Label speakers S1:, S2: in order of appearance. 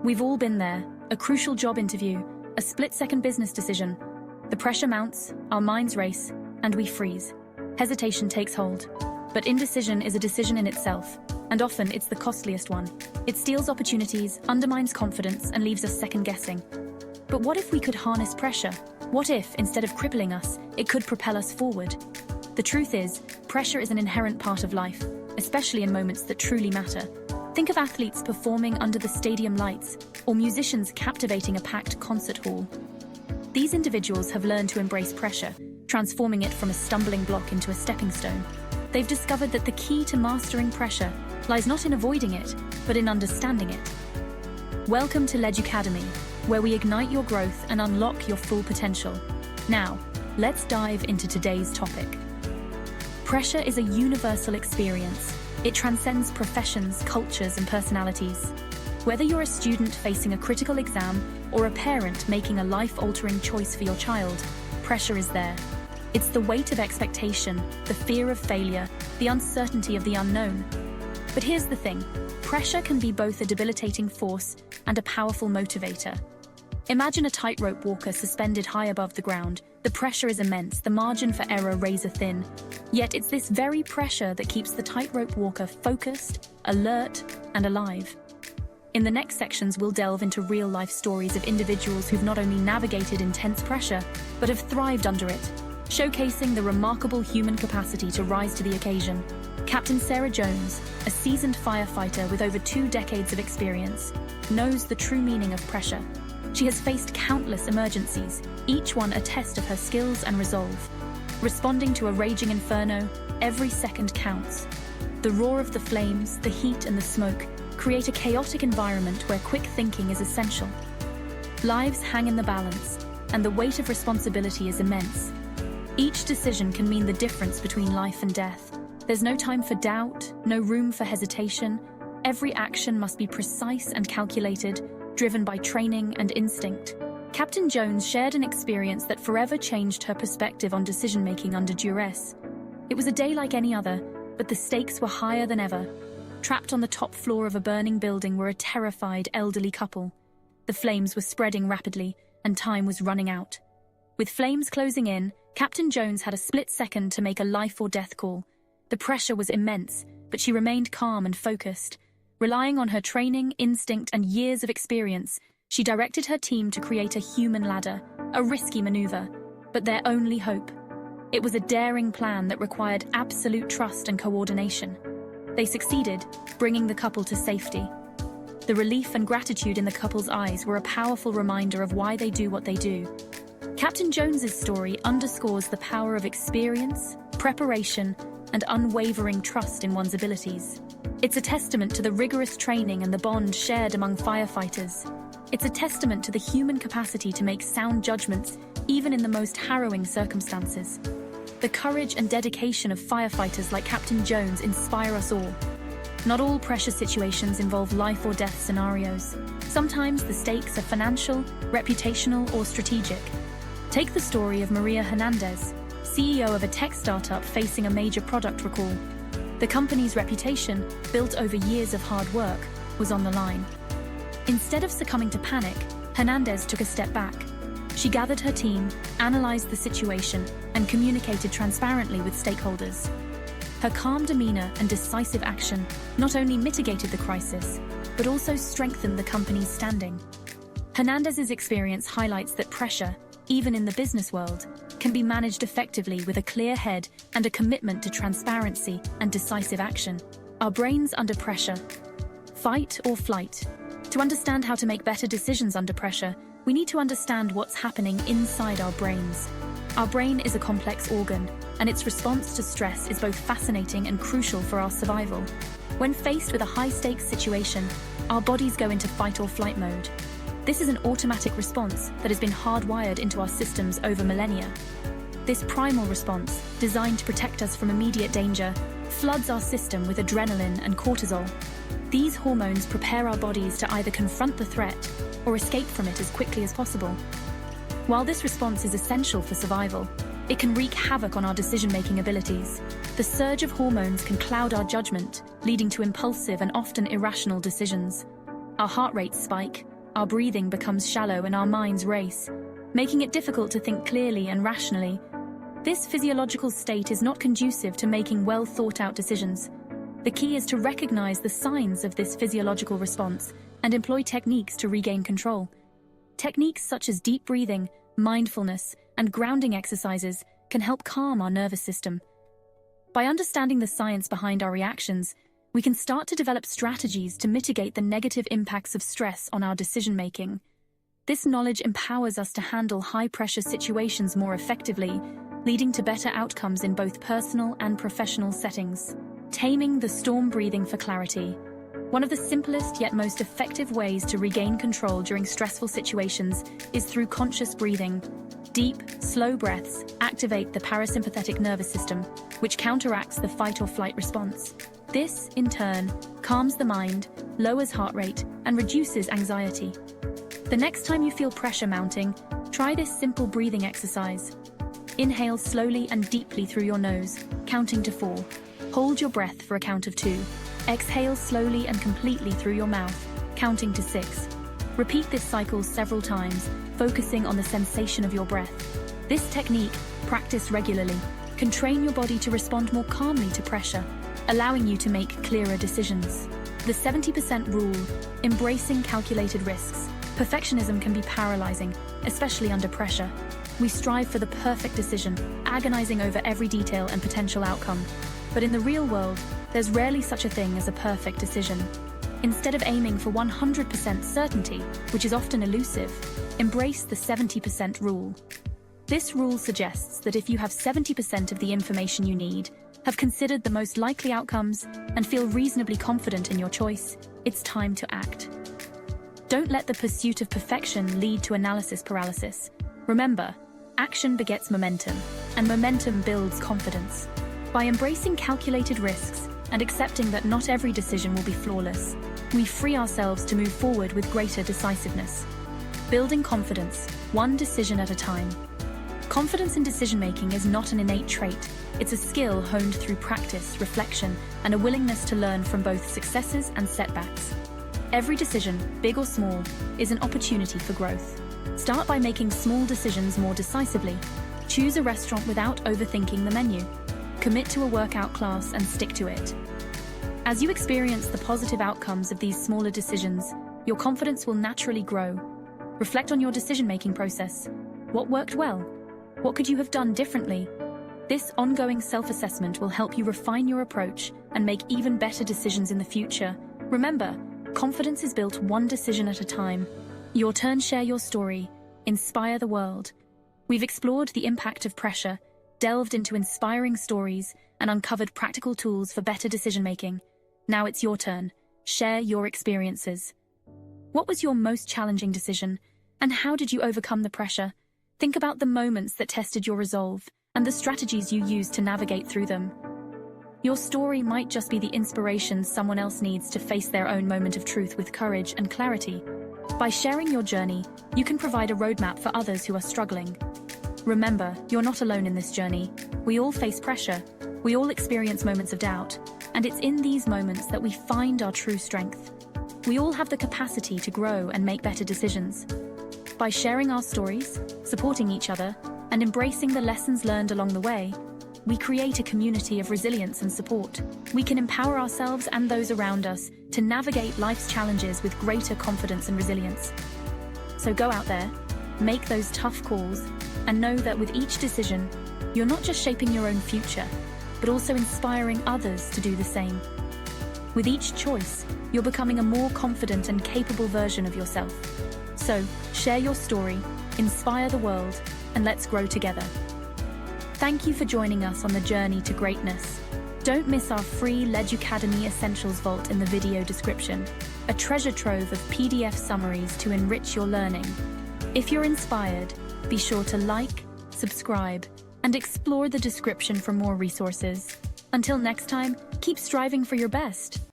S1: We've all been there. A crucial job interview, a split-second business decision. The pressure mounts, our minds race, and we freeze. Hesitation takes hold. But indecision is a decision in itself, and often it's the costliest one. It steals opportunities, undermines confidence, and leaves us second-guessing. But what if we could harness pressure? What if, instead of crippling us, it could propel us forward? The truth is, pressure is an inherent part of life, especially in moments that truly matter. Think of athletes performing under the stadium lights, or musicians captivating a packed concert hall. These individuals have learned to embrace pressure, transforming it from a stumbling block into a stepping stone. They've discovered that the key to mastering pressure lies not in avoiding it, but in understanding it. Welcome to Ledge Academy, where we ignite your growth and unlock your full potential. Now, let's dive into today's topic. Pressure is a universal experience. It transcends professions, cultures, and personalities. Whether you're a student facing a critical exam or a parent making a life-altering choice for your child, pressure is there. It's the weight of expectation, the fear of failure, the uncertainty of the unknown. But here's the thing, pressure can be both a debilitating force and a powerful motivator. Imagine a tightrope walker suspended high above the ground. The pressure is immense, the margin for error razor-thin. Yet it's this very pressure that keeps the tightrope walker focused, alert, and alive. In the next sections, we'll delve into real-life stories of individuals who've not only navigated intense pressure, but have thrived under it, showcasing the remarkable human capacity to rise to the occasion. Captain Sarah Jones, a seasoned firefighter with over 2 decades of experience, knows the true meaning of pressure. She has faced countless emergencies, each one a test of her skills and resolve. Responding to a raging inferno, every second counts. The roar of the flames, the heat and the smoke create a chaotic environment where quick thinking is essential. Lives hang in the balance, and the weight of responsibility is immense. Each decision can mean the difference between life and death. There's no time for doubt, no room for hesitation. Every action must be precise and calculated, driven by training and instinct. Captain Jones shared an experience that forever changed her perspective on decision-making under duress. It was a day like any other, but the stakes were higher than ever. Trapped on the top floor of a burning building were a terrified elderly couple. The flames were spreading rapidly, and time was running out. With flames closing in, Captain Jones had a split second to make a life-or-death call. The pressure was immense, but she remained calm and focused. Relying on her training, instinct, and years of experience, she directed her team to create a human ladder, a risky maneuver, but their only hope. It was a daring plan that required absolute trust and coordination. They succeeded, bringing the couple to safety. The relief and gratitude in the couple's eyes were a powerful reminder of why they do what they do. Captain Jones's story underscores the power of experience, preparation, and unwavering trust in one's abilities. It's a testament to the rigorous training and the bond shared among firefighters. It's a testament to the human capacity to make sound judgments, even in the most harrowing circumstances. The courage and dedication of firefighters like Captain Jones inspire us all. Not all pressure situations involve life or death scenarios. Sometimes the stakes are financial, reputational, or strategic. Take the story of Maria Hernandez, CEO of a tech startup facing a major product recall. The company's reputation, built over years of hard work, was on the line. Instead of succumbing to panic, Hernandez took a step back. She gathered her team, analyzed the situation, and communicated transparently with stakeholders. Her calm demeanor and decisive action not only mitigated the crisis, but also strengthened the company's standing. Hernandez's experience highlights that pressure, even in the business world, can be managed effectively with a clear head and a commitment to transparency and decisive action. Our brains under pressure. Fight or flight. To understand how to make better decisions under pressure, we need to understand what's happening inside our brains. Our brain is a complex organ, and its response to stress is both fascinating and crucial for our survival. When faced with a high-stakes situation, our bodies go into fight or flight mode. This is an automatic response that has been hardwired into our systems over millennia. This primal response, designed to protect us from immediate danger, floods our system with adrenaline and cortisol. These hormones prepare our bodies to either confront the threat or escape from it as quickly as possible. While this response is essential for survival, it can wreak havoc on our decision-making abilities. The surge of hormones can cloud our judgment, leading to impulsive and often irrational decisions. Our heart rates spike, our breathing becomes shallow and our minds race, making it difficult to think clearly and rationally. This physiological state is not conducive to making well-thought-out decisions. The key is to recognize the signs of this physiological response and employ techniques to regain control. Techniques such as deep breathing, mindfulness, and grounding exercises can help calm our nervous system. By understanding the science behind our reactions, we can start to develop strategies to mitigate the negative impacts of stress on our decision-making. This knowledge empowers us to handle high-pressure situations more effectively, leading to better outcomes in both personal and professional settings. Taming the storm, breathing for clarity. One of the simplest yet most effective ways to regain control during stressful situations is through conscious breathing. Deep, slow breaths activate the parasympathetic nervous system, which counteracts the fight or flight response. This, in turn, calms the mind, lowers heart rate, and reduces anxiety. The next time you feel pressure mounting, try this simple breathing exercise. Inhale slowly and deeply through your nose, counting to 4. Hold your breath for a count of 2. Exhale slowly and completely through your mouth, counting to 6. Repeat this cycle several times, focusing on the sensation of your breath. This technique, practiced regularly, can train your body to respond more calmly to pressure, allowing you to make clearer decisions. The 70% rule, embracing calculated risks. Perfectionism can be paralyzing, especially under pressure. We strive for the perfect decision, agonizing over every detail and potential outcome. But in the real world, there's rarely such a thing as a perfect decision. Instead of aiming for 100% certainty, which is often elusive, embrace the 70% rule. This rule suggests that if you have 70% of the information you need, have considered the most likely outcomes, and feel reasonably confident in your choice, it's time to act. Don't let the pursuit of perfection lead to analysis paralysis. Remember, action begets momentum, and momentum builds confidence. By embracing calculated risks and accepting that not every decision will be flawless, we free ourselves to move forward with greater decisiveness. Building confidence, one decision at a time. Confidence in decision-making is not an innate trait. It's a skill honed through practice, reflection, and a willingness to learn from both successes and setbacks. Every decision, big or small, is an opportunity for growth. Start by making small decisions more decisively. Choose a restaurant without overthinking the menu. Commit to a workout class and stick to it. As you experience the positive outcomes of these smaller decisions, your confidence will naturally grow. Reflect on your decision-making process. What worked well? What could you have done differently? This ongoing self-assessment will help you refine your approach and make even better decisions in the future. Remember, confidence is built one decision at a time. Your turn, share your story, inspire the world. We've explored the impact of pressure, delved into inspiring stories, and uncovered practical tools for better decision-making. Now it's your turn. Share your experiences. What was your most challenging decision, and how did you overcome the pressure? Think about the moments that tested your resolve and the strategies you used to navigate through them. Your story might just be the inspiration someone else needs to face their own moment of truth with courage and clarity. By sharing your journey, you can provide a roadmap for others who are struggling. Remember, you're not alone in this journey. We all face pressure. We all experience moments of doubt. And it's in these moments that we find our true strength. We all have the capacity to grow and make better decisions. By sharing our stories, supporting each other, and embracing the lessons learned along the way, we create a community of resilience and support. We can empower ourselves and those around us to navigate life's challenges with greater confidence and resilience. So go out there, make those tough calls, and know that with each decision, you're not just shaping your own future, but also inspiring others to do the same. With each choice, you're becoming a more confident and capable version of yourself. So, share your story, inspire the world, and let's grow together. Thank you for joining us on the journey to greatness. Don't miss our free Ledducademy Essentials Vault in the video description, a treasure trove of PDF summaries to enrich your learning. If you're inspired, be sure to like, subscribe, and explore the description for more resources. Until next time, keep striving for your best.